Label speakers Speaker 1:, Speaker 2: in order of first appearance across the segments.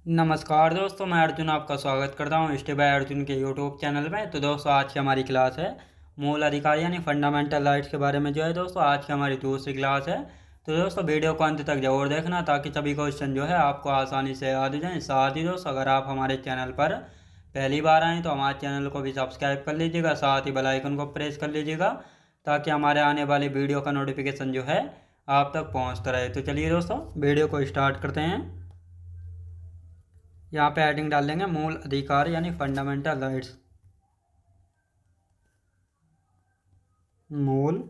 Speaker 1: नमस्कार दोस्तों, मैं अर्जुन आपका स्वागत करता हूँ स्टे बाय अर्जुन के यूट्यूब चैनल में। तो दोस्तों, आज की हमारी क्लास है मूल अधिकार यानी फंडामेंटल राइट्स के बारे में। जो है दोस्तों, आज की हमारी दूसरी क्लास है। तो दोस्तों, वीडियो को अंत तक जरूर देखना ताकि सभी क्वेश्चन जो है आपको आसानी से याद हो जाए। साथ ही दोस्तों, अगर आप हमारे चैनल पर पहली बार आएँ तो हमारे चैनल को भी सब्सक्राइब कर लीजिएगा, साथ ही बेल आइकन को प्रेस कर लीजिएगा ताकि हमारे आने वाली वीडियो का नोटिफिकेशन जो है आप तक पहुँचता रहे। तो चलिए दोस्तों, वीडियो को स्टार्ट करते हैं। यहाँ पे हेडिंग डाल देंगे मूल अधिकार यानी फंडामेंटल राइट्स। मूल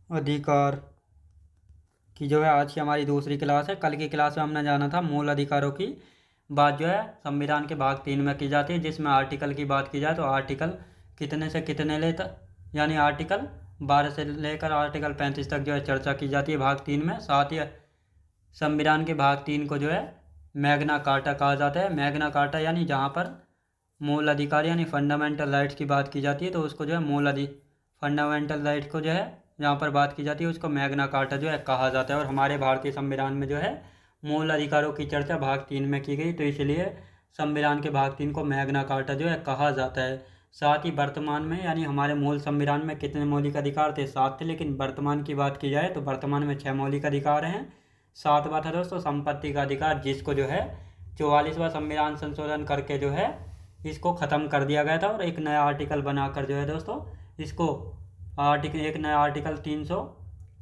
Speaker 1: अधिकार की जो है आज की हमारी दूसरी क्लास है। कल की क्लास में हमने जाना था मूल अधिकारों की बात जो है संविधान के भाग 3 में की जाती है, जिसमें आर्टिकल की बात की जाए तो आर्टिकल कितने से कितने ले तक, यानी आर्टिकल 12 से लेकर आर्टिकल 35 तक जो है चर्चा की जाती है भाग 3 में। साथ ही संविधान के भाग 3 को जो है मैग्ना कार्टा कहा जाता है। मैग्ना कार्टा यानी जहाँ पर मूल अधिकार यानी फंडामेंटल राइट्स की बात की जाती है तो उसको जो है फंडामेंटल राइट को जो है जहाँ पर बात की जाती है उसको मैग्ना कार्टा जो है कहा जाता है। और हमारे भारतीय संविधान में जो है मूल अधिकारों की चर्चा भाग 3 में की गई, तो इसलिए संविधान के भाग 3 को मैग्ना कार्टा जो है कहा जाता है। साथ ही वर्तमान में यानी हमारे मूल संविधान में कितने मौलिक अधिकार थे? 7 थे, लेकिन वर्तमान की बात की जाए तो वर्तमान में 6 मौलिक अधिकार हैं। 7वां था दोस्तों संपत्ति का अधिकार, जिसको जो है 44वां संविधान संशोधन करके जो है इसको ख़त्म कर दिया गया था और एक नया आर्टिकल बनाकर जो है दोस्तों इसको एक नया आर्टिकल 300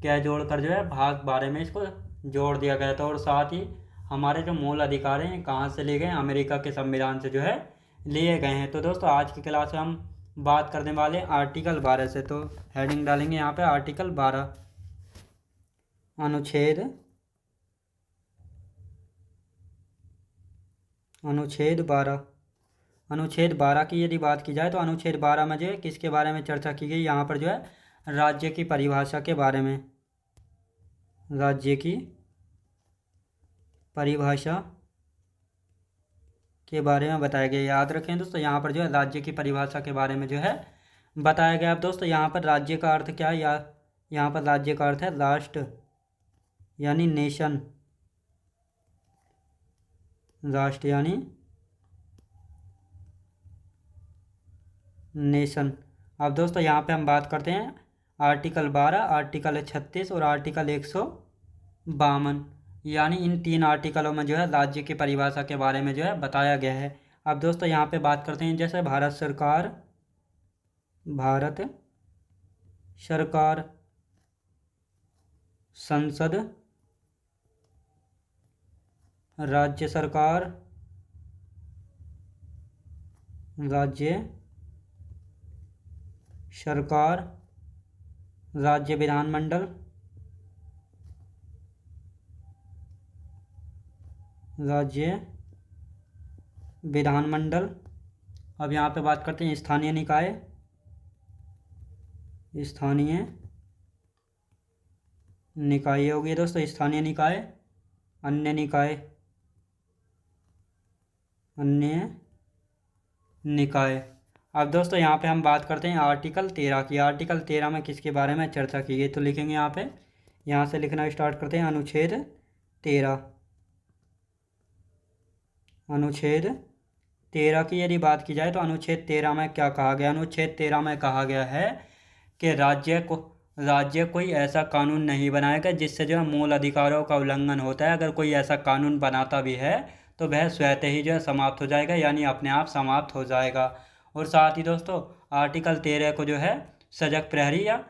Speaker 1: क्या जोड़कर जो है भाग 12 में इसको जोड़ दिया गया था। और साथ ही हमारे जो मूल अधिकार हैं कहाँ से लिए गए? अमेरिका के संविधान से जो है लिए गए हैं। तो दोस्तों, आज की क्लास में हम बात करने वाले हैं आर्टिकल 12 से। तो हेडिंग डालेंगे यहाँ पे आर्टिकल 12 अनुच्छेद 12। अनुच्छेद 12 की यदि बात की जाए तो अनुच्छेद 12 में जो है किसके बारे में चर्चा की गई? यहाँ पर जो है राज्य की परिभाषा के बारे में, राज्य की परिभाषा के बारे में बताया गया। याद रखें दोस्तों, यहाँ पर जो है राज्य की परिभाषा के बारे में जो है बताया गया। अब दोस्तों, यहाँ पर राज्य का अर्थ क्या है? यहाँ पर राज्य का अर्थ है राष्ट्र यानी नेशन, राष्ट्र यानी नेशन। अब दोस्तों, यहाँ पे हम बात करते हैं आर्टिकल 12, आर्टिकल 36 और आर्टिकल 152, यानी इन 3 आर्टिकलों में जो है राज्य की परिभाषा के बारे में जो है बताया गया है। अब दोस्तों, यहाँ पे बात करते हैं जैसे भारत सरकार, संसद, राज्य सरकार, राज्य विधानमंडल, अब यहाँ पे बात करते हैं स्थानीय निकाय हो गए दोस्तों, स्थानीय निकाय, अन्य निकाय। अब दोस्तों, यहाँ पे हम बात करते हैं आर्टिकल 13 की। आर्टिकल 13 में किसके बारे में चर्चा की गई? तो लिखेंगे यहाँ पे, यहाँ से लिखना स्टार्ट करते हैं। अनुच्छेद 13 की यदि बात की जाए तो अनुच्छेद 13 में क्या कहा गया? अनुच्छेद 13 में कहा गया है कि राज्य कोई ऐसा कानून नहीं बनाएगा जिससे जो है मूल अधिकारों का उल्लंघन होता है। अगर कोई ऐसा कानून बनाता भी है तो वह स्वतः ही जो है समाप्त हो जाएगा, यानी अपने आप समाप्त हो जाएगा। और साथ ही दोस्तों, आर्टिकल 13 को जो है सजग प्रहरी या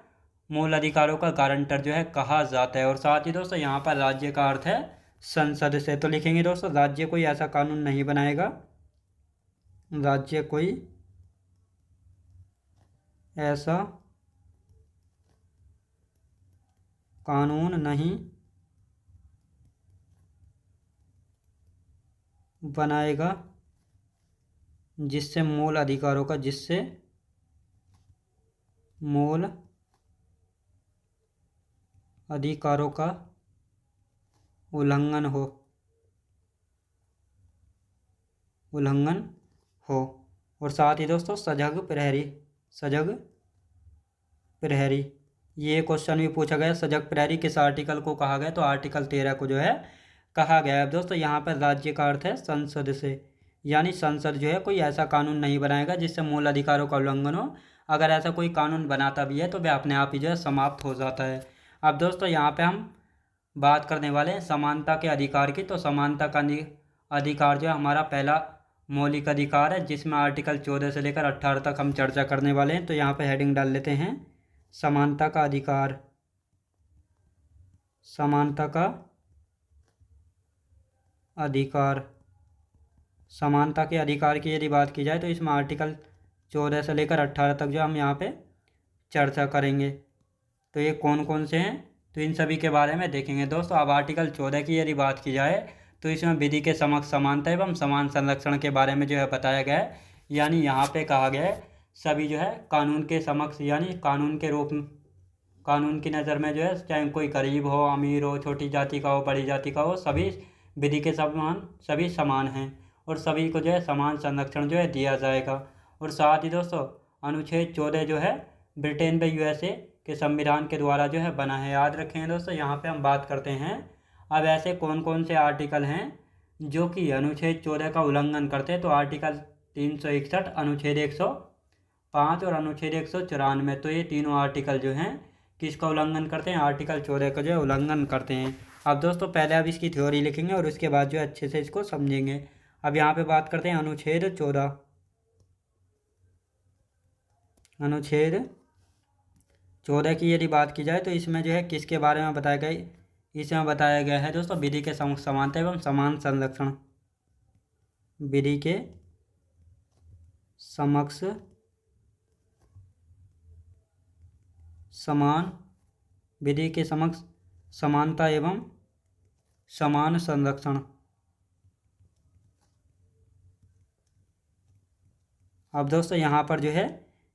Speaker 1: मूल अधिकारों का गारंटर जो है कहा जाता है। और साथ ही दोस्तों, यहाँ पर राज्य का अर्थ है संसद से। तो लिखेंगे दोस्तों, राज्य कोई ऐसा कानून नहीं बनाएगा, राज्य कोई ऐसा कानून नहीं बनाएगा जिससे मूल अधिकारों का उल्लंघन हो। और साथ ही दोस्तों, सजग प्रहरी, ये क्वेश्चन भी पूछा गया, सजग प्रहरी किस आर्टिकल को कहा गया? तो आर्टिकल 13 को जो है कहा गया है दोस्तों। यहाँ पर राज्य का अर्थ है संसद से, यानी संसद जो है कोई ऐसा कानून नहीं बनाएगा जिससे मूल अधिकारों का उल्लंघन हो। अगर ऐसा कोई कानून बनाता भी है तो वह अपने आप ही जो है समाप्त हो जाता है। अब दोस्तों यहाँ पे हम बात करने वाले हैं समानता के अधिकार की। तो समानता का अधिकार जो है हमारा पहला मौलिक अधिकार है, जिसमें आर्टिकल 14 से लेकर 18 तक हम चर्चा करने वाले हैं। तो यहाँ पे हेडिंग डाल लेते हैं समानता का अधिकार। समानता का अधिकार, समानता के अधिकार की यदि बात की जाए तो इसमें आर्टिकल 14 से लेकर 18 तक जो हम यहाँ पे चर्चा करेंगे। तो ये कौन कौन से हैं, तो इन सभी के बारे में देखेंगे दोस्तों। अब आर्टिकल 14 की यदि बात की जाए तो इसमें विधि के समक्ष समानता एवं समान संरक्षण के बारे में जो है बताया गया है। यानी यहाँ पे कहा गया है सभी जो है कानून के समक्ष, यानी कानून के रूप में, कानून की नज़र में जो है चाहे कोई गरीब हो, अमीर हो, छोटी जाति का हो, बड़ी जाति का हो, सभी विधि के समान, सभी समान हैं और सभी को जो है समान संरक्षण जो है दिया जाएगा। और साथ ही दोस्तों अनुच्छेद 14 जो है ब्रिटेन व यूएसए के संविधान के द्वारा जो है बना है। याद रखें दोस्तों, यहाँ पे हम बात करते हैं अब ऐसे कौन कौन से आर्टिकल हैं जो कि अनुच्छेद 14 का उल्लंघन करते हैं। तो आर्टिकल 361, अनुच्छेद 105 और अनुच्छेद 194। तो ये तीनों आर्टिकल जो हैं किसका उल्लंघन करते हैं, आर्टिकल 14 का जो है उल्लंघन करते हैं। अब दोस्तों पहले अब इसकी थ्योरी लिखेंगे और उसके बाद जो है अच्छे से इसको समझेंगे। अब यहाँ पे बात करते हैं अनुच्छेद 14। अनुच्छेद 14 की यदि बात की जाए तो इसमें जो है किसके बारे में बताया गया, इसमें बताया गया है दोस्तों विधि के समक्ष समानता एवं समान संरक्षण। विधि के समक्ष समान, विधि के समक्ष समानता एवं समान संरक्षण। अब दोस्तों यहाँ पर जो है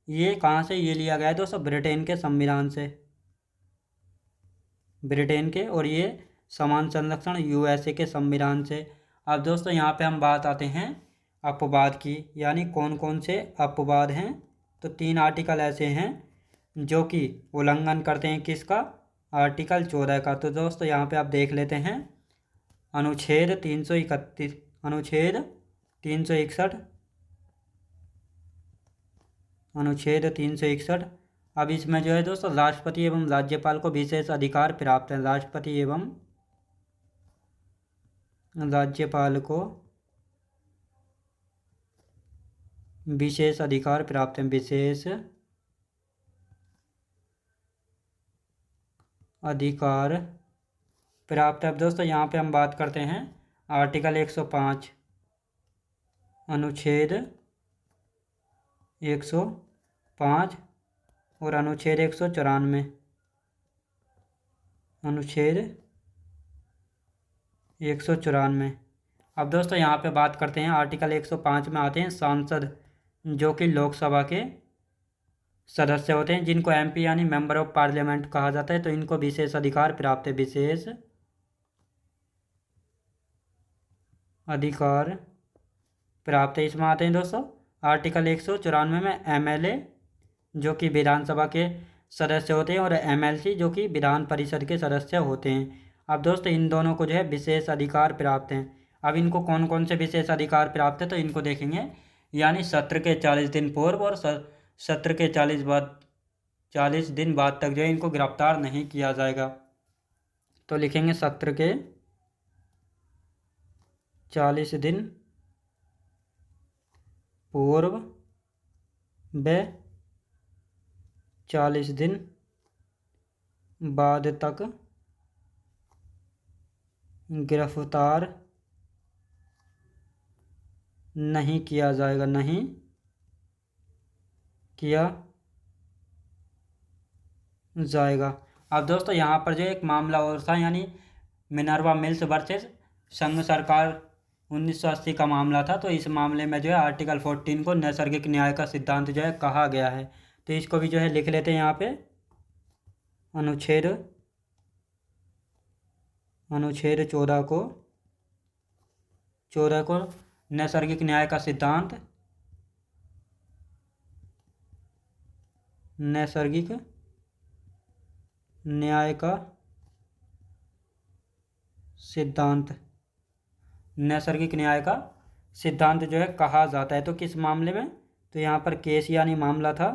Speaker 1: ये कहाँ से ये लिया गया है दोस्तों, ब्रिटेन के संविधान से, ब्रिटेन के, और ये समान संरक्षण यूएसए के संविधान से। अब दोस्तों यहाँ पे हम बात आते हैं अपवाद की, यानी कौन कौन से अपवाद हैं। तो 3 आर्टिकल ऐसे हैं जो कि उल्लंघन करते हैं किसका, आर्टिकल 14 का। तो दोस्तों यहाँ पे आप देख लेते हैं अनुच्छेद 331, अनुच्छेद 361, अनुच्छेद 361। अब इसमें जो है दोस्तों राष्ट्रपति एवं राज्यपाल को विशेष अधिकार प्राप्त है। राष्ट्रपति एवं राज्यपाल को विशेष अधिकार प्राप्त है, विशेष अधिकार प्राप्त है। अब दोस्तों यहाँ पे हम बात करते हैं आर्टिकल 105, अनुच्छेद 105 और अनुच्छेद 194, अनुच्छेद 194। अब दोस्तों यहाँ पे बात करते हैं आर्टिकल 105 में आते हैं सांसद, जो कि लोकसभा के सदस्य होते हैं, जिनको एमपी यानी मेंबर ऑफ पार्लियामेंट कहा जाता है। तो इनको विशेष अधिकार प्राप्त है, विशेष अधिकार प्राप्त है। इसमें आते हैं दोस्तों आर्टिकल 194 में एमएलए, जो कि विधानसभा के सदस्य होते हैं, और एमएलसी, जो कि विधान परिषद के सदस्य होते हैं। अब दोस्तों इन दोनों को जो है विशेष अधिकार प्राप्त हैं। अब इनको कौन कौन से विशेष अधिकार प्राप्त है तो इनको देखेंगे। यानी सत्र के 40 दिन पूर्व और सत्र के 40 दिन बाद तक जो है इनको गिरफ्तार नहीं किया जाएगा। तो लिखेंगे सत्र के 40 दिन पूर्व व 40 दिन बाद तक गिरफ्तार नहीं किया जाएगा, नहीं किया जाएगा। अब दोस्तों यहाँ पर जो एक मामला और था, यानी मिनर्वा मिल्स वर्सेस संघ सरकार 1980 का मामला था। तो इस मामले में जो है आर्टिकल 14 को नैसर्गिक न्याय का सिद्धांत जो है कहा गया है। तो इसको भी जो है लिख लेते हैं यहाँ पे, अनुच्छेद 14 को नैसर्गिक न्याय का सिद्धांत, नैसर्गिक न्याय का सिद्धांत, नैसर्गिक न्याय का सिद्धांत जो है कहा जाता है। तो किस मामले में, तो यहाँ पर केस यानी मामला था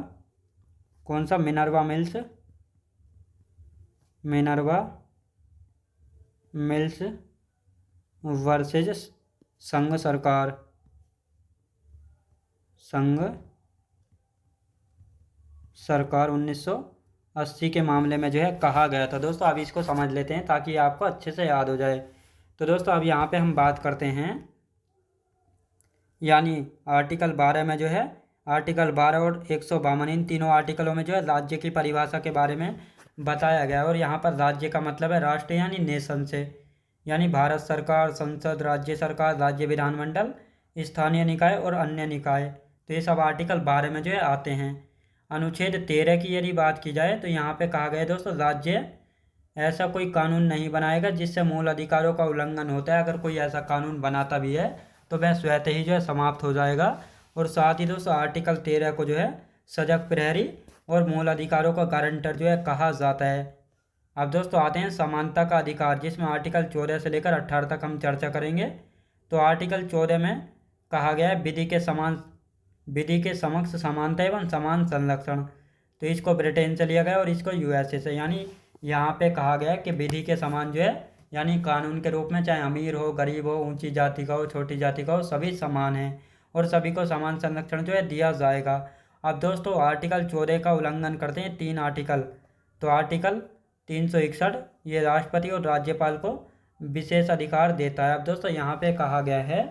Speaker 1: कौन सा, Minerva mills, Minerva mills versus संघ सरकार, संघ सरकार 1980 के मामले में जो है कहा गया था। दोस्तों अभी इसको समझ लेते हैं ताकि आपको अच्छे से याद हो जाए। तो दोस्तों अब यहाँ पे हम बात करते हैं, यानी आर्टिकल 12 में जो है, आर्टिकल 12 और 152 इन तीनों आर्टिकलों में जो है राज्य की परिभाषा के बारे में बताया गया है। और यहाँ पर राज्य का मतलब है राष्ट्र यानी नेशन से, यानी भारत सरकार, संसद, राज्य सरकार, राज्य विधानमंडल, स्थानीय निकाय और अन्य निकाय। तो ये सब आर्टिकल 12 में जो है आते हैं। अनुच्छेद 13 की यदि बात की जाए तो यहाँ पे कहा गया है दोस्तों, राज्य ऐसा कोई कानून नहीं बनाएगा जिससे मूल अधिकारों का उल्लंघन होता है। अगर कोई ऐसा कानून बनाता भी है तो वह स्वतः ही जो है समाप्त हो जाएगा। और साथ ही दोस्तों आर्टिकल 13 को जो है सजग प्रहरी और मूल अधिकारों का गारंटर जो है कहा जाता है। अब दोस्तों आते हैं समानता का अधिकार, जिसमें आर्टिकल 14 से लेकर 18 तक हम चर्चा करेंगे। तो आर्टिकल 14 में कहा गया है विधि के समक्ष समानता एवं समान संरक्षण। तो इसको ब्रिटेन से लिया गया और इसको यूएसए से, यानी यहाँ पे कहा गया है कि विधि के समान जो है, यानी कानून के रूप में चाहे अमीर हो, गरीब हो, ऊंची जाति का हो, छोटी जाति का हो, सभी समान हैं और सभी को समान संरक्षण जो है दिया जाएगा। अब दोस्तों आर्टिकल 14 का उल्लंघन करते हैं 3 आर्टिकल। तो आर्टिकल 361 ये राष्ट्रपति और राज्यपाल को विशेष अधिकार देता है। अब दोस्तों यहाँ पे कहा गया है,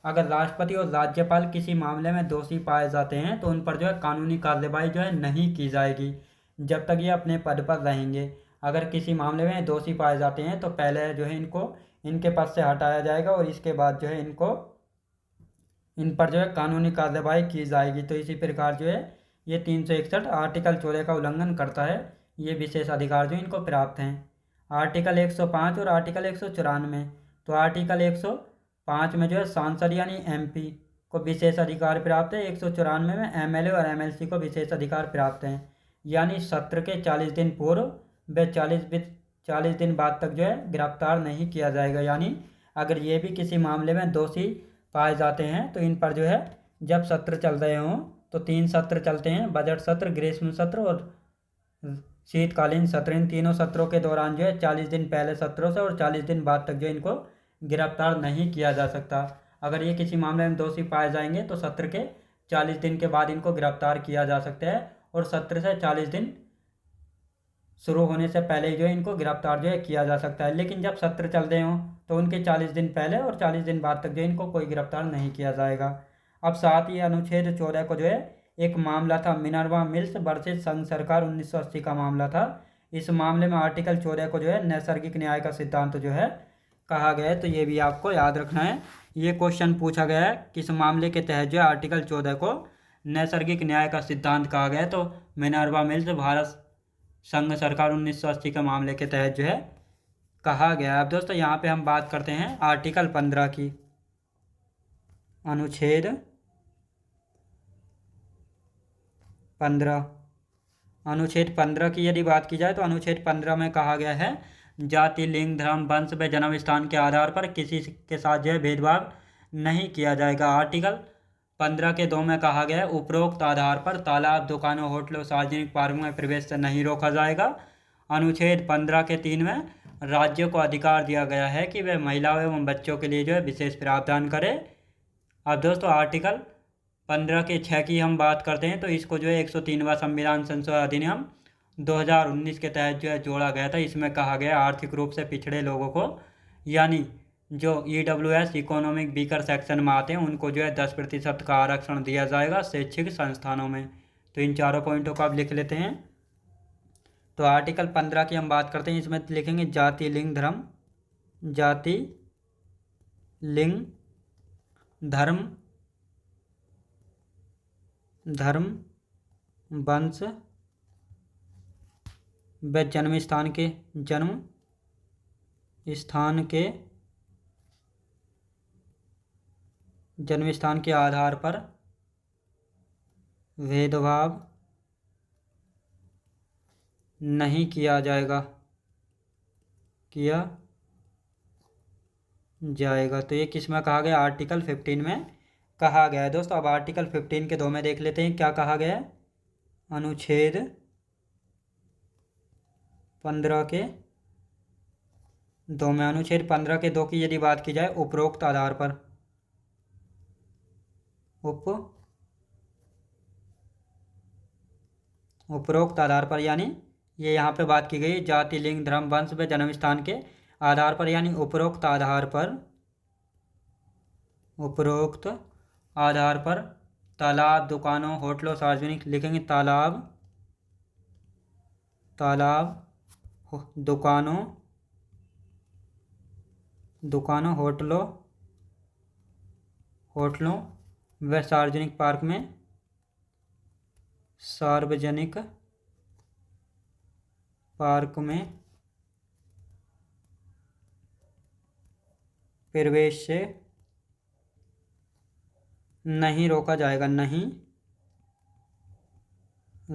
Speaker 1: अगर राष्ट्रपति और राज्यपाल किसी मामले में दोषी पाए जाते हैं तो उन पर जो है कानूनी कार्रवाई जो है नहीं की जाएगी जब तक ये अपने पद पर रहेंगे। अगर किसी मामले में दोषी पाए जाते हैं तो पहले जो है इनके पद से हटाया जाएगा और इसके बाद जो है इन पर जो है कानूनी कार्रवाई की जाएगी। तो इसी प्रकार जो है ये 361 आर्टिकल 14 का उल्लंघन करता है, ये विशेष अधिकार जो इनको प्राप्त हैं। आर्टिकल 105 और आर्टिकल 194। तो आर्टिकल 105 में जो है सांसद यानी एमपी को विशेष अधिकार प्राप्त है। 194 में एमएलए और एमएलसी को विशेष अधिकार प्राप्त हैं, यानी सत्र के 40 दिन पूर्व व 40 दिन बाद तक जो है गिरफ्तार नहीं किया जाएगा। यानी अगर ये भी किसी मामले में दोषी पाए जाते हैं तो इन पर जो है जब सत्र चल रहे हों, तो 3 सत्र चलते हैं, बजट सत्र, ग्रीष्म सत्र और शीतकालीन सत्र। इन तीनों सत्रों के दौरान जो है 40 दिन पहले सत्रों से और 40 दिन बाद तक जो इनको गिरफ्तार नहीं किया जा सकता। अगर ये किसी मामले में दोषी पाए जाएंगे तो सत्र के 40 दिन के बाद इनको गिरफ्तार किया जा सकता है और सत्र से 40 दिन शुरू होने से पहले जो है इनको गिरफ्तार जो है किया जा सकता है। लेकिन जब सत्र चल रहे हों तो उनके 40 दिन पहले और 40 दिन बाद तक जो इनको कोई गिरफ्तार नहीं किया जाएगा। अब साथ ही अनुच्छेद 14 को जो है एक मामला था मिनर्वा मिल्स वर्सेज संघ सरकार 1980 का मामला था। इस मामले में आर्टिकल 14 को जो है नैसर्गिक न्याय का सिद्धांत जो है कहा गया है। तो ये भी आपको याद रखना है, ये क्वेश्चन पूछा गया है किस मामले के तहत जो है आर्टिकल 14 को नैसर्गिक न्याय का सिद्धांत कहा गया है। तो मिनर्वा मिल्स भारत संघ सरकार 1980 के मामले के तहत जो है कहा गया। अब दोस्तों यहाँ पे हम बात करते हैं आर्टिकल 15 की। अनुच्छेद 15, अनुच्छेद 15 की यदि बात की जाए तो अनुच्छेद 15 में कहा गया है जाति, लिंग, धर्म, वंश व जन्म स्थान के आधार पर किसी के साथ जो है भेदभाव नहीं किया जाएगा। आर्टिकल 15 के 2 में कहा गया है उपरोक्त आधार पर तालाब, दुकानों, होटलों, सार्वजनिक पार्कों में प्रवेश से नहीं रोका जाएगा। अनुच्छेद 15 के 3 में राज्यों को अधिकार दिया गया है कि वे महिलाओं एवं बच्चों के लिए जो है विशेष प्रावधान करें। अब दोस्तों आर्टिकल 15 के 6 की हम बात करते हैं तो इसको जो है 103वां संविधान संशोधन अधिनियम 2019 के तहत जो है जोड़ा गया था। इसमें कहा गया आर्थिक रूप से पिछड़े लोगों को, यानी जो EWS इकोनॉमिक वीकर सेक्शन में आते हैं उनको जो है 10% का आरक्षण दिया जाएगा शैक्षिक संस्थानों में। तो इन चारों पॉइंटों को आप लिख लेते हैं। तो आर्टिकल 15 की हम बात करते हैं, इसमें लिखेंगे जाति, लिंग, धर्म, जाति, लिंग, धर्म, वंश व जन्म स्थान के आधार पर भेदभाव नहीं किया जाएगा। तो ये किस में कहा गया? आर्टिकल 15 में कहा गया है दोस्तों। अब आर्टिकल 15 के 2 में देख लेते हैं क्या कहा गया है। अनुच्छेद 15 के 2 में, अनुच्छेद 15 के 2 की यदि बात की जाए, उपरोक्त आधार पर, उपरोक्त आधार पर, यानी ये यहाँ पे बात की गई जाति, लिंग, धर्म, वंश व जन्म स्थान के आधार पर, यानी उपरोक्त आधार पर, उपरोक्त आधार पर तालाब, दुकानों, होटलों, सार्वजनिक, लिखेंगे तालाब, दुकानों, होटलों व सार्वजनिक पार्क में, सार्वजनिक पार्क में प्रवेश से नहीं रोका जाएगा, नहीं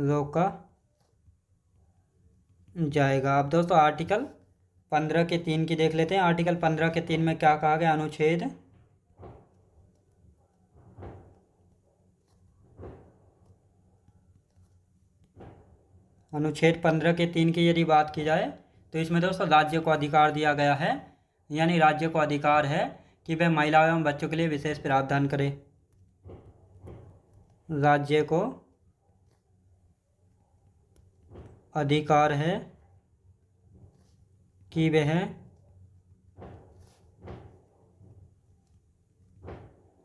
Speaker 1: रोका जाएगा। अब दोस्तों आर्टिकल 15 के 3 की देख लेते हैं। आर्टिकल 15 के 3 में क्या कहा गया? अनुच्छेद 15 के 3 की यदि बात की जाए तो इसमें दोस्तों राज्य को अधिकार दिया गया है, यानी राज्य को अधिकार है कि वह महिलाओं एवं बच्चों के लिए विशेष प्रावधान करे। राज्य को अधिकार है कि वह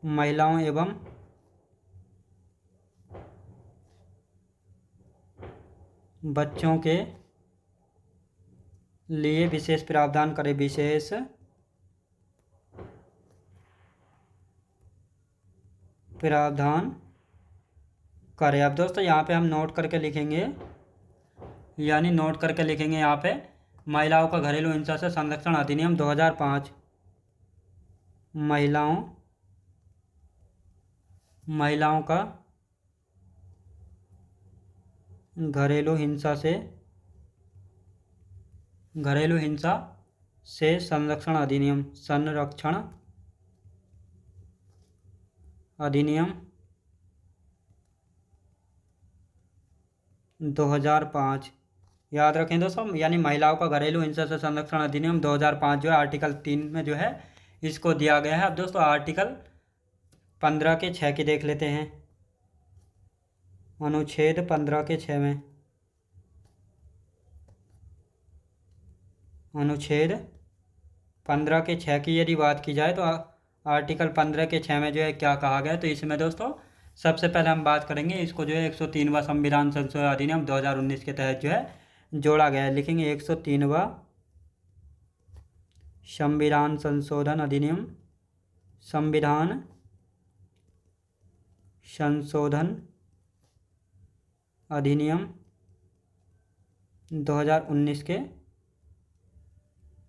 Speaker 1: महिलाओं एवं बच्चों के लिए विशेष प्रावधान करे, विशेष प्रावधान करे। अब दोस्तों यहाँ पे हम नोट करके लिखेंगे, यानी नोट करके लिखेंगे यहाँ पे महिलाओं का घरेलू हिंसा से संरक्षण अधिनियम 2005, महिलाओं का घरेलू हिंसा से संरक्षण अधिनियम, 2005। याद रखें दोस्तों, यानी महिलाओं का घरेलू हिंसा से संरक्षण अधिनियम 2005 जो है आर्टिकल 3 में जो है इसको दिया गया है। अब दोस्तों आर्टिकल 15 के 6 की देख लेते हैं। अनुच्छेद 15 के 6 में, अनुच्छेद 15 के 6 की यदि बात की जाए तो आर्टिकल 15 के 6 में जो है क्या कहा गया। तो इसमें दोस्तों सबसे पहले हम बात करेंगे, इसको जो है 103वां संविधान संशोधन अधिनियम 2019 के तहत जो है जोड़ा गया है। लिखेंगे 103वां संविधान संशोधन अधिनियम, संविधान संशोधन अधिनियम 2019 के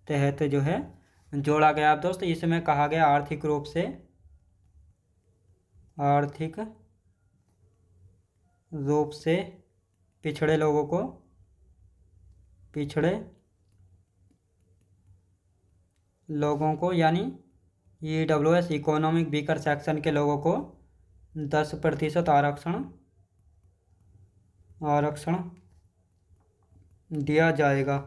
Speaker 1: तहत जो है जोड़ा गया। अब दोस्तों इसमें कहा गया आर्थिक रूप से पिछड़े लोगों को यानी EWS इकोनॉमिक वीकर सेक्शन के लोगों को 10% आरक्षण दिया जाएगा।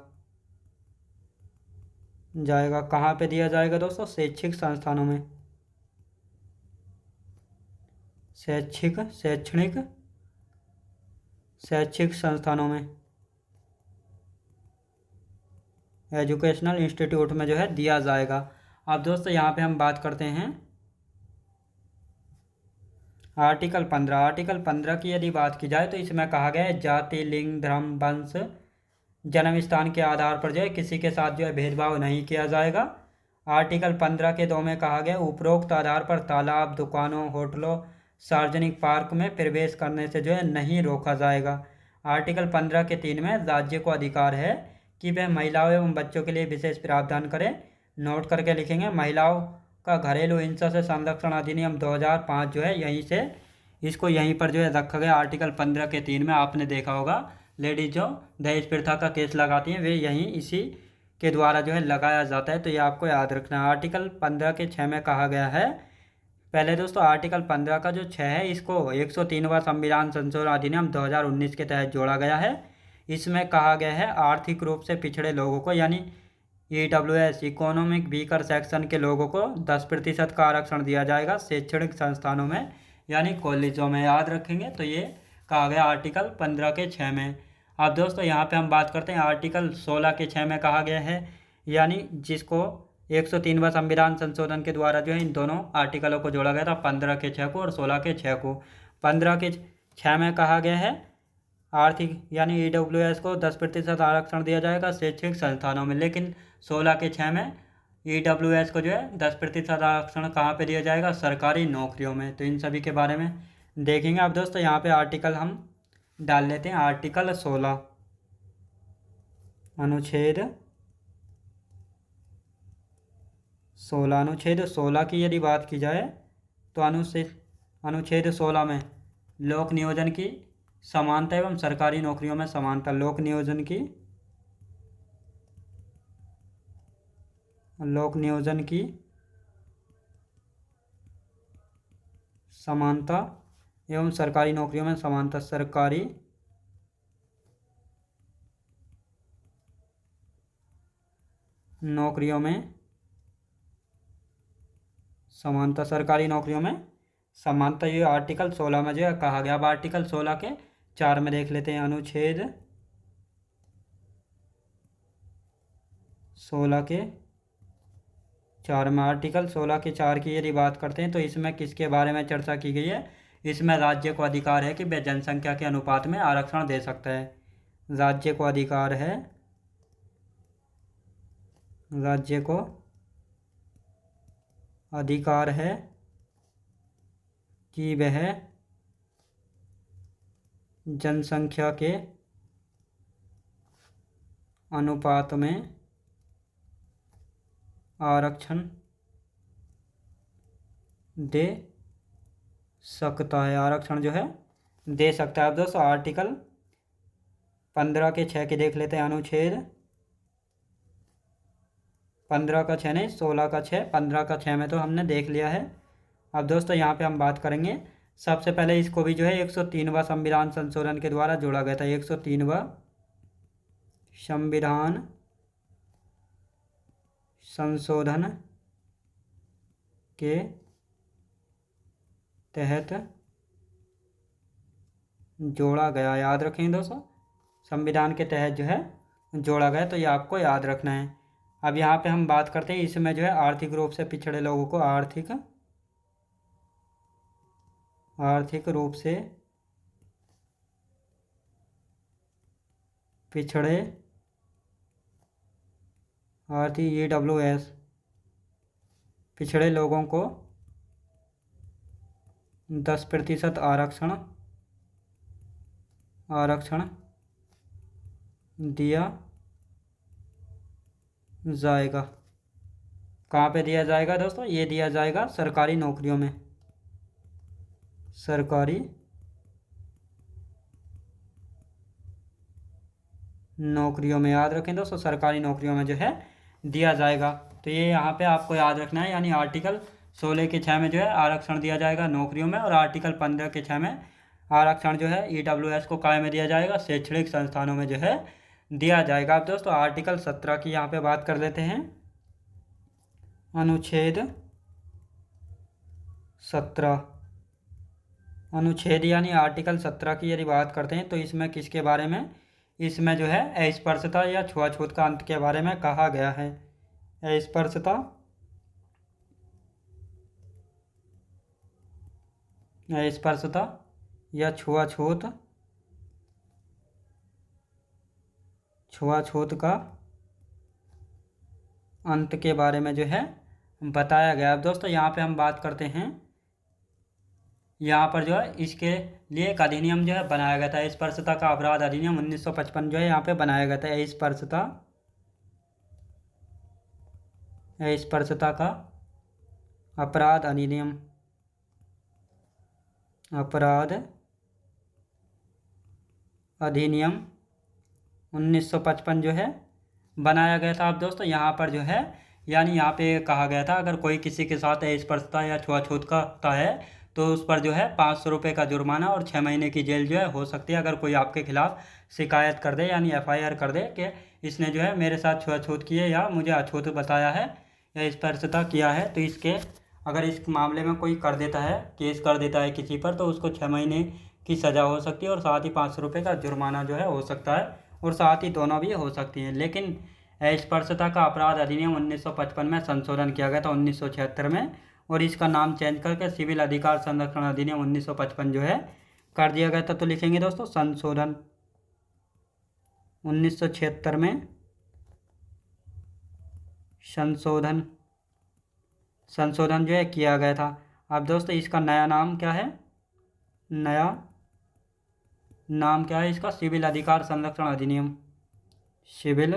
Speaker 1: कहाँ पे दिया जाएगा दोस्तों? शैक्षिक संस्थानों में, शैक्षिक संस्थानों में, एजुकेशनल इंस्टीट्यूट में जो है दिया जाएगा। अब दोस्तों यहाँ पे हम बात करते हैं आर्टिकल 15 की यदि बात की जाए तो इसमें कहा गया है जाति, लिंग, धर्म, वंश, जन्म स्थान के आधार पर जो है किसी के साथ जो है भेदभाव नहीं किया जाएगा। आर्टिकल 15 के 2 में कहा गया उपरोक्त आधार पर तालाब, दुकानों, होटलों, सार्वजनिक पार्क में प्रवेश करने से जो है नहीं रोका जाएगा। आर्टिकल 15 के 3 में राज्य को अधिकार है कि वह महिलाओं एवं बच्चों के लिए विशेष प्रावधान करे। नोट करके लिखेंगे महिलाओं का घरेलू हिंसा से संरक्षण अधिनियम 2005 जो है यहीं से इसको यहीं पर जो है रखा गया। आर्टिकल 15 के 3 में आपने देखा होगा लेडीज जो दहेज प्रथा का केस लगाती हैं वे यहीं इसी के द्वारा जो है लगाया जाता है। तो ये आपको याद रखना है। आर्टिकल 15 के 6 में कहा गया है, पहले दोस्तों आर्टिकल 15 का जो 6 है इसको 103वां संविधान संशोधन अधिनियम 2019 के तहत जोड़ा गया है। इसमें कहा गया है आर्थिक रूप से पिछड़े लोगों को यानी EWS इकोनॉमिक वीकर सेक्शन के लोगों को 10% का आरक्षण दिया जाएगा शैक्षणिक संस्थानों में यानी कॉलेजों में। याद रखेंगे। तो ये कहा गया आर्टिकल 15 के 6 में। अब दोस्तों यहाँ पे हम बात करते हैं आर्टिकल 16 के 6 में कहा गया है, यानी जिसको 103वां संविधान संशोधन के द्वारा जो है इन दोनों आर्टिकलों को जोड़ा गया था, 15 के 6 को और 16 के 6 को। 15 के 6 में कहा गया है आर्थिक यानी EWS को 10% आरक्षण दिया जाएगा शैक्षणिक संस्थानों में, लेकिन 16 के 6 में EWS को जो है 10% आरक्षण कहाँ पे दिया जाएगा, सरकारी नौकरियों में। तो इन सभी के बारे में देखेंगे। अब दोस्तों यहाँ पे आर्टिकल हम डाल लेते हैं। आर्टिकल 16 अनुच्छेद 16 की यदि बात की जाए तो अनुच्छेद 16 में लोक नियोजन की समानता एवं सरकारी नौकरियों में समानता, लोक नियोजन की समानता एवं सरकारी नौकरियों में समानता, सरकारी नौकरियों में समानता, सरकारी नौकरियों में समानता, ये आर्टिकल 16 में जो है कहा गया। अब आर्टिकल 16 के 4 में देख लेते हैं। अनुच्छेद 16 के 4 में, आर्टिकल 16 के 4 की यदि बात करते हैं तो इसमें किसके बारे में चर्चा की गई है, इसमें राज्य को अधिकार है कि वह जनसंख्या के अनुपात में आरक्षण दे सकता है। राज्य को अधिकार है, राज्य को अधिकार है कि वह जनसंख्या के अनुपात में आरक्षण दे सकता है, आरक्षण जो है दे सकता है। अब दोस्तों आर्टिकल 15 के 6 की देख लेते हैं। अनुच्छेद 15 का 6 नहीं, 16 का 6, 15 का 6 में तो हमने देख लिया है। अब दोस्तों यहाँ पे हम बात करेंगे, सबसे पहले इसको भी जो है 103वां संविधान संशोधन के द्वारा जोड़ा गया था। 103वां संविधान संशोधन के तहत जोड़ा गया। याद रखेंगे दोस्तों, संविधान के तहत जो है जोड़ा गया, तो ये आपको याद रखना है। अब यहाँ पे हम बात करते हैं, इसमें जो है आर्थिक रूप से पिछड़े लोगों को आर्थिक रूप से पिछड़े EWS पिछड़े लोगों को 10% आरक्षण दिया जाएगा। कहाँ पे दिया जाएगा दोस्तों, ये दिया जाएगा सरकारी नौकरियों में, सरकारी नौकरियों में। याद रखें दोस्तों, सरकारी नौकरियों में जो है दिया जाएगा। तो ये यहाँ पे आपको याद रखना है, यानी आर्टिकल 16 के 6 में जो है आरक्षण दिया जाएगा नौकरियों में, और आर्टिकल 15 के 6 में आरक्षण जो है EWS को काय में दिया जाएगा, शैक्षणिक संस्थानों में जो है दिया जाएगा। अब दोस्तों आर्टिकल 17 की यहाँ पे बात कर लेते हैं। अनुच्छेद 17 अनुच्छेद यानी आर्टिकल 17 की यदि बात करते हैं तो इसमें किसके बारे में, इसमें जो है अस्पृश्यता या छुआछूत का अंत के बारे में कहा गया है। अस्पृश्यता या छुआछूत का अंत के बारे में जो है बताया गया। अब दोस्तों यहाँ पे हम बात करते हैं, यहाँ पर जो है इसके लिए एक अधिनियम जो है बनाया गया था, अस्पृश्यता का अपराध अधिनियम 1955 जो है यहाँ पे बनाया गया था। अस्पृश्यता का अपराध अधिनियम 1955 जो है बनाया गया था। अब दोस्तों यहाँ पर जो है यानी यहाँ पे कहा गया था अगर कोई किसी के साथ अस्पृश्यता या छुआछूत करता है तो उस पर जो है 500 रुपये का जुर्माना और 6 महीने की जेल जो है हो सकती है अगर कोई आपके खिलाफ शिकायत कर दे यानी एफआईआर कर दे कि इसने जो है मेरे साथ छुआछूत की है या मुझे अछूत बताया है या स्पर्शता किया है। तो इसके अगर इस मामले में कोई कर देता है, केस कर देता है किसी पर, तो उसको 6 महीने की सज़ा हो सकती है और साथ ही 500 रुपये का जुर्माना जो है हो सकता है और साथ ही दोनों भी हो सकती हैं। लेकिन स्पर्शता का अपराध अधिनियम 1955 में संशोधन किया गया था 1976 में, और इसका नाम चेंज करके सिविल अधिकार संरक्षण अधिनियम 1955 जो है कर दिया गया था। तो लिखेंगे दोस्तों संशोधन 1976 में संशोधन जो है किया गया था। अब दोस्तों इसका नया नाम क्या है, नया नाम क्या है इसका, सिविल अधिकार संरक्षण अधिनियम, सिविल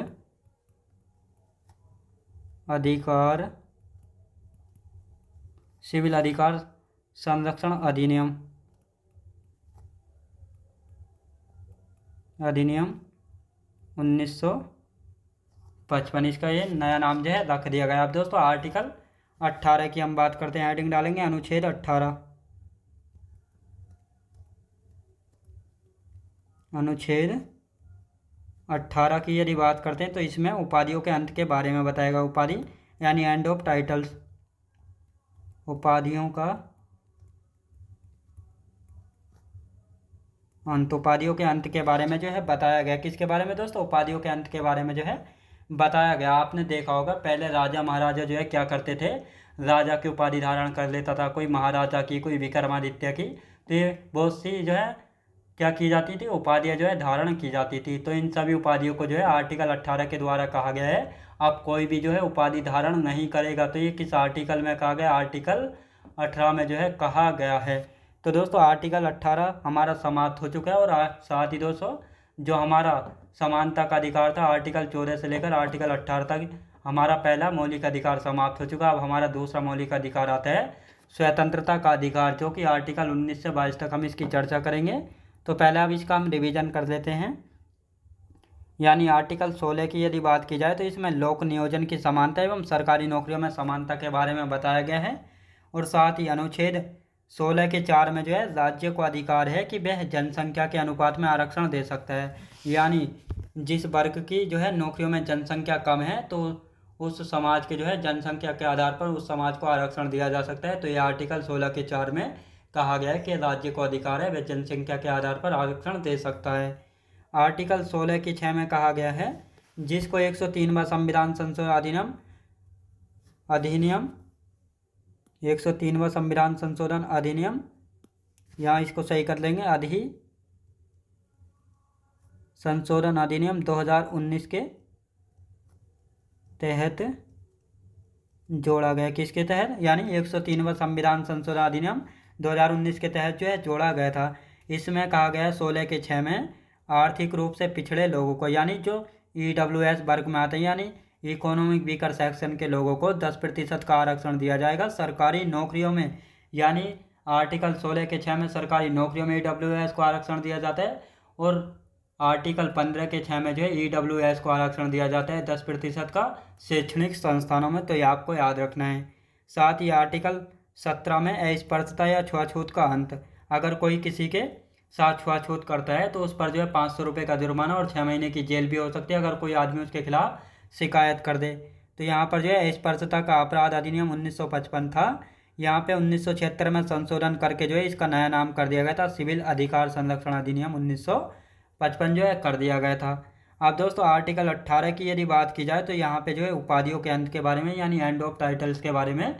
Speaker 1: अधिकार संरक्षण अधिनियम 1955 इसका ये नया नाम जो है रख दिया गया। अब दोस्तों आर्टिकल 18 की हम बात करते हैं, हेडिंग डालेंगे अनुच्छेद 18। अनुच्छेद 18 की यदि बात करते हैं तो इसमें उपाधियों के अंत के बारे में बताएगा। उपाधि यानी एंड ऑफ टाइटल्स, उपाधियों का अंत, उपाधियों के अंत के बारे में जो है बताया गया। किसके बारे में दोस्तों, उपाधियों के अंत के बारे में जो है बताया गया। आपने देखा होगा पहले राजा महाराजा जो है क्या करते थे, राजा की उपाधि धारण कर लेता था, कोई महाराजा की, कोई विक्रमादित्य की, तो ये बहुत सी जो है क्या की जाती थी, उपाधियाँ जो है धारण की जाती थी। तो इन सभी उपाधियों को जो है आर्टिकल 18 के द्वारा कहा गया है अब कोई भी जो है उपाधि धारण नहीं करेगा। तो ये किस आर्टिकल में कहा गया, आर्टिकल 18 में जो है कहा गया है। तो दोस्तों आर्टिकल 18 हमारा समाप्त हो चुका है और साथ ही दोस्तों जो हमारा समानता का अधिकार था आर्टिकल 14 से लेकर आर्टिकल 18 तक हमारा पहला मौलिक अधिकार समाप्त हो चुका। अब हमारा दूसरा मौलिक अधिकार आता है स्वतंत्रता का अधिकार, जो कि आर्टिकल 19 से 22 तक हम इसकी चर्चा करेंगे। तो पहले अब इसका हम रिवीजन कर लेते हैं। यानी आर्टिकल 16 की यदि बात की जाए तो इसमें लोक नियोजन की समानता एवं सरकारी नौकरियों में समानता के बारे में बताया गया है। और साथ ही अनुच्छेद 16 के 4 में जो है राज्य को अधिकार है कि वह जनसंख्या के अनुपात में आरक्षण दे सकता है। यानी जिस वर्ग की जो है नौकरियों में जनसंख्या कम है तो उस समाज के जो है जनसंख्या के आधार पर उस समाज को आरक्षण दिया जा सकता है। तो ये आर्टिकल 16 के 4 में कहा गया है कि राज्य को अधिकार है वह जनसंख्या के आधार पर आरक्षण दे सकता है। आर्टिकल 16 की 6 में कहा गया है जिसको 103वां संविधान संशोधन अधिनियम 103वां संविधान संशोधन अधिनियम, यहाँ इसको सही कर लेंगे, संशोधन अधिनियम 2019 के तहत जोड़ा गया। किसके तहत, यानी 103वां संविधान संशोधन अधिनियम 2019 के तहत जो है जोड़ा गया था। इसमें कहा गया है 16 के 6 में आर्थिक रूप से पिछड़े लोगों को, यानी जो EWS वर्ग में आते हैं, यानी इकोनॉमिक वीकर सेक्शन के लोगों को 10% का आरक्षण दिया जाएगा सरकारी नौकरियों में। यानी आर्टिकल 16 के 6 में सरकारी नौकरियों में EWS को आरक्षण दिया जाता है और आर्टिकल 15 के 6 में जो है EWS को आरक्षण दिया जाता है 10% का शैक्षणिक संस्थानों में। तो ये आपको याद रखना है। साथ ही आर्टिकल 17 में अस्पृश्यता या छुआछूत का अंत, अगर कोई किसी के साथ छुआछूत करता है तो उस पर जो है 500 रुपये का जुर्माना और 6 महीने की जेल भी हो सकती है अगर कोई आदमी उसके खिलाफ शिकायत कर दे। तो यहाँ पर जो है अस्पृश्यता का अपराध अधिनियम 1955 था, यहाँ पे 1976 में संशोधन करके जो है इसका नया नाम कर दिया गया था सिविल अधिकार संरक्षण अधिनियम 1955 जो है कर दिया गया था। अब दोस्तों आर्टिकल 18 की यदि बात की जाए तो यहाँ पे जो है उपाधियों के अंत के बारे में यानी एंड ऑफ टाइटल्स के बारे में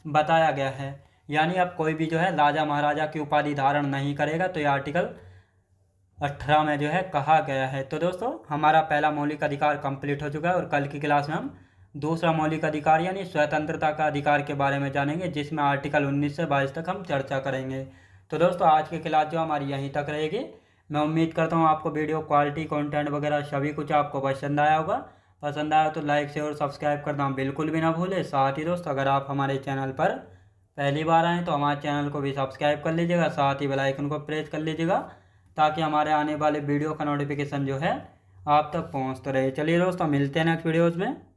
Speaker 1: बताया गया है। यानी अब कोई भी जो है राजा महाराजा की उपाधि धारण नहीं करेगा। तो ये आर्टिकल 18 में जो है कहा गया है। तो दोस्तों हमारा पहला मौलिक अधिकार कंप्लीट हो चुका है और कल की क्लास में हम दूसरा मौलिक अधिकार यानी स्वतंत्रता का अधिकार के बारे में जानेंगे, जिसमें आर्टिकल 19 से 22 तक हम चर्चा करेंगे। तो दोस्तों आज की क्लास जो हमारी यहीं तक रहेगी। मैं उम्मीद करता हूँ आपको वीडियो क्वालिटी, कंटेंट वगैरह सभी कुछ आपको पसंद आया होगा। पसंद आया तो लाइक शेयर और सब्सक्राइब करना बिल्कुल भी ना भूलें। साथ ही दोस्तों अगर आप हमारे चैनल पर पहली बार आएँ तो हमारे चैनल को भी सब्सक्राइब कर लीजिएगा, साथ ही बेल आइकन को प्रेस कर लीजिएगा ताकि हमारे आने वाले वीडियो का नोटिफिकेशन जो है आप तक पहुँचते रहे। चलिए दोस्तों, मिलते हैं नेक्स्ट वीडियोज़ में।